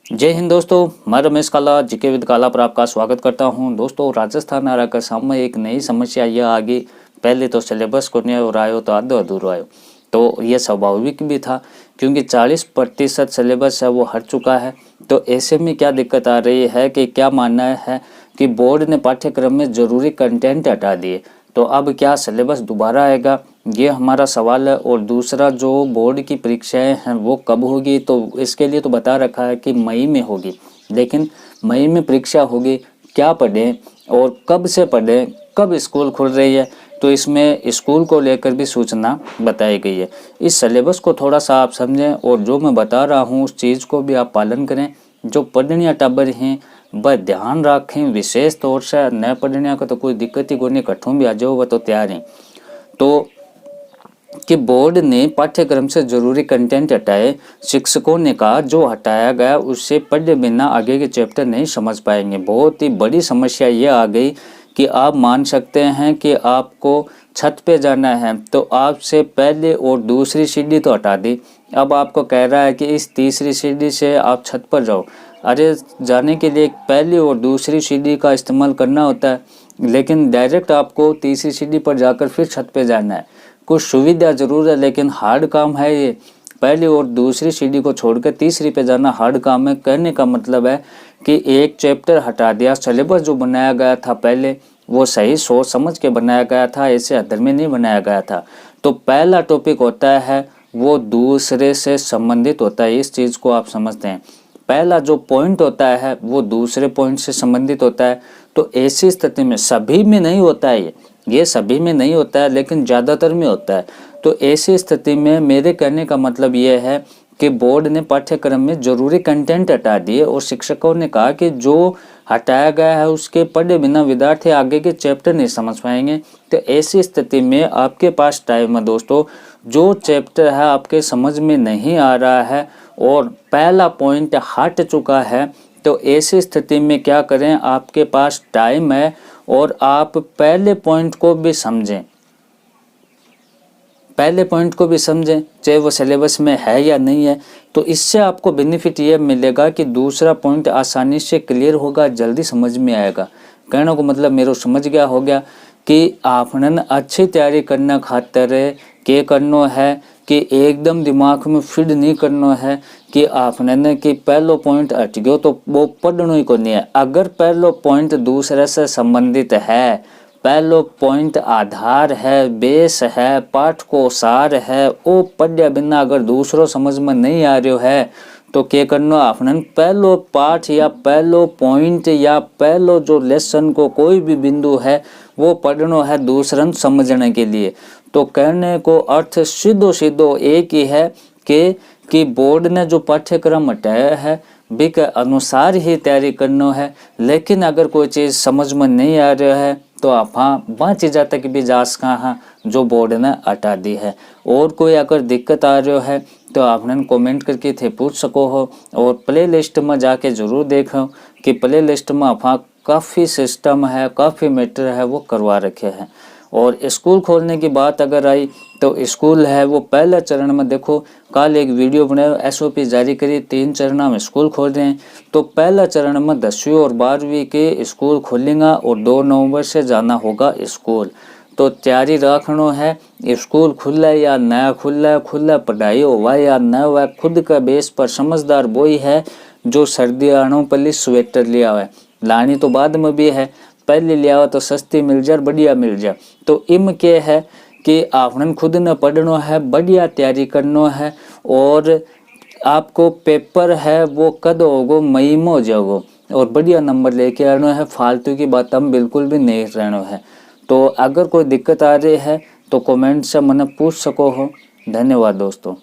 जय हिंद दोस्तों, मैं रमेश काला जीके विद काला पर आपका स्वागत करता हूं। दोस्तों, राजस्थान आ कर सामने एक नई समस्या यह आ गई। पहले तो सिलेबस को नहीं और आयो तो आधो अधूरो आयो, तो यह स्वाभाविक भी था क्योंकि 40% सिलेबस है वो हट चुका है। तो ऐसे में क्या दिक्कत आ रही है कि क्या मानना है कि बोर्ड ने पाठ्यक्रम में ज़रूरी कंटेंट हटा दिए, तो अब क्या सिलेबस दोबारा आएगा, ये हमारा सवाल है। और दूसरा, जो बोर्ड की परीक्षाएं हैं वो कब होगी, तो इसके लिए तो बता रखा है कि मई में होगी, लेकिन मई में परीक्षा होगी, क्या पढ़ें और कब से पढ़ें, कब स्कूल खुल रही है, तो इसमें स्कूल को लेकर भी सूचना बताई गई है। इस सिलेबस को थोड़ा सा आप समझें और जो मैं बता रहा हूँ उस चीज़ को भी आप पालन करें। जो पढ़निया टाबर हैं वह ध्यान रखें, विशेष तौर से न पढ़निया का तो कोई दिक्कत ही कोई नहीं, कठों भी आ जाओ वह तो तैयार हैं। तो कि बोर्ड ने पाठ्यक्रम से जरूरी कंटेंट हटाए। शिक्षकों ने कहा जो हटाया गया उससे पढ़े बिना आगे के चैप्टर नहीं समझ पाएंगे। बहुत ही बड़ी समस्या ये आ गई कि आप मान सकते हैं कि आपको छत पे जाना है तो आपसे पहले और दूसरी सीढ़ी तो हटा दी, अब आपको कह रहा है कि इस तीसरी सीढ़ी से आप छत पर जाओ। अरे, जाने के लिए पहली और दूसरी सीढ़ी का इस्तेमाल करना होता है, लेकिन डायरेक्ट आपको तीसरी सीढ़ी पर जाकर फिर छत पे जाना है। कुछ सुविधा जरूर है लेकिन हार्ड काम है ये। पहली और दूसरी सीढ़ी को छोड़कर तीसरी पे जाना हार्ड काम है। कहने का मतलब है कि एक चैप्टर हटा दिया। सिलेबस जो बनाया गया था पहले वो सही सोच समझ के बनाया गया था, ऐसे अधर में नहीं बनाया गया था। तो पहला टॉपिक होता है वो दूसरे से संबंधित होता है, इस चीज़ को आप समझते हैं। पहला जो पॉइंट होता है वो दूसरे पॉइंट से संबंधित होता है। तो ऐसी स्थिति में, सभी में नहीं होता है ये सभी में नहीं होता है लेकिन ज़्यादातर में होता है। तो ऐसी स्थिति में मेरे कहने का मतलब ये है कि बोर्ड ने पाठ्यक्रम में ज़रूरी कंटेंट हटा दिए और शिक्षकों ने कहा कि जो हटाया गया है उसके पढ़े बिना विद्यार्थी आगे के चैप्टर नहीं समझ पाएंगे। तो ऐसी स्थिति में आपके पास टाइम है दोस्तों, जो चैप्टर है आपके समझ में नहीं आ रहा है और पहला पॉइंट हट चुका है, तो ऐसी स्थिति में क्या करें, आपके पास टाइम है और आप पहले पॉइंट को भी समझें, चाहे वो सिलेबस में है या नहीं है। तो इससे आपको बेनिफिट ये मिलेगा कि दूसरा पॉइंट आसानी से क्लियर होगा, जल्दी समझ में आएगा। कहने को मतलब मेरे समझ गया हो गया कि आपने अच्छी तैयारी करना खातर के करनो है कि एकदम दिमाग में फिट नहीं करना है कि आपने कि पहलो पॉइंट हट गयो तो वो पढ़ना ही को नहीं है। अगर पहलो पॉइंट दूसरे से संबंधित है, पहलो पॉइंट आधार है, बेस है, पाठ को सार है, वो पढ़े बिना अगर दूसरो समझ में नहीं आ रहा है तो क्या करना, आपने पहलो पाठ या पहलो पॉइंट या पहलो जो लेसन को कोई भी बिंदु है वो पढ़ना है दूसरन समझने के लिए। तो कहने को अर्थ सीधो सीधो एक ही है कि बोर्ड ने जो पाठ्यक्रम हटाया है बी के अनुसार ही तैयारी करना है। लेकिन अगर कोई चीज़ समझ में नहीं आ रहा है तो आप वहाँ चीज़ तक भी जा सका जो बोर्ड ने हटा दी है। और कोई अगर दिक्कत आ रहा है तो आपने कमेंट करके थे पूछ सको हो। और प्ले लिस्ट में जाके ज़रूर देखो कि प्ले लिस्ट में आप काफ़ी सिस्टम है, काफ़ी मैटर है वो करवा रखे हैं। और स्कूल खोलने की बात अगर आई तो स्कूल है वो पहले चरण में देखो, कल एक वीडियो बनाया, एसओपी जारी करी, 3 चरणों में स्कूल खोल रहे हैं। तो पहला चरण में 10वीं और 12वीं के स्कूल खोलेंगे और 2 नवंबर से जाना होगा स्कूल। तो तैयारी रखना है, स्कूल खुला या नया खुला पढ़ाई हुआ या न हुआ, खुद का बेस पर समझदार वही है जो सर्दी आने पहले स्वेटर लिया हुआ है, लानी तो बाद में भी है, पहले लिया हुआ तो सस्ती मिल जाए, बढ़िया मिल जाए। तो इम के है कि आपने खुद ने पढ़ना है, बढ़िया तैयारी करना है। और आपको पेपर है वो कद होगो, मई में हो जाओगो और बढ़िया नंबर लेके आना है, फालतू की बात हम बिल्कुल भी नहीं रहना है। तो अगर कोई दिक्कत आ रही है तो कमेंट से मैंने पूछ सको हो। धन्यवाद दोस्तों।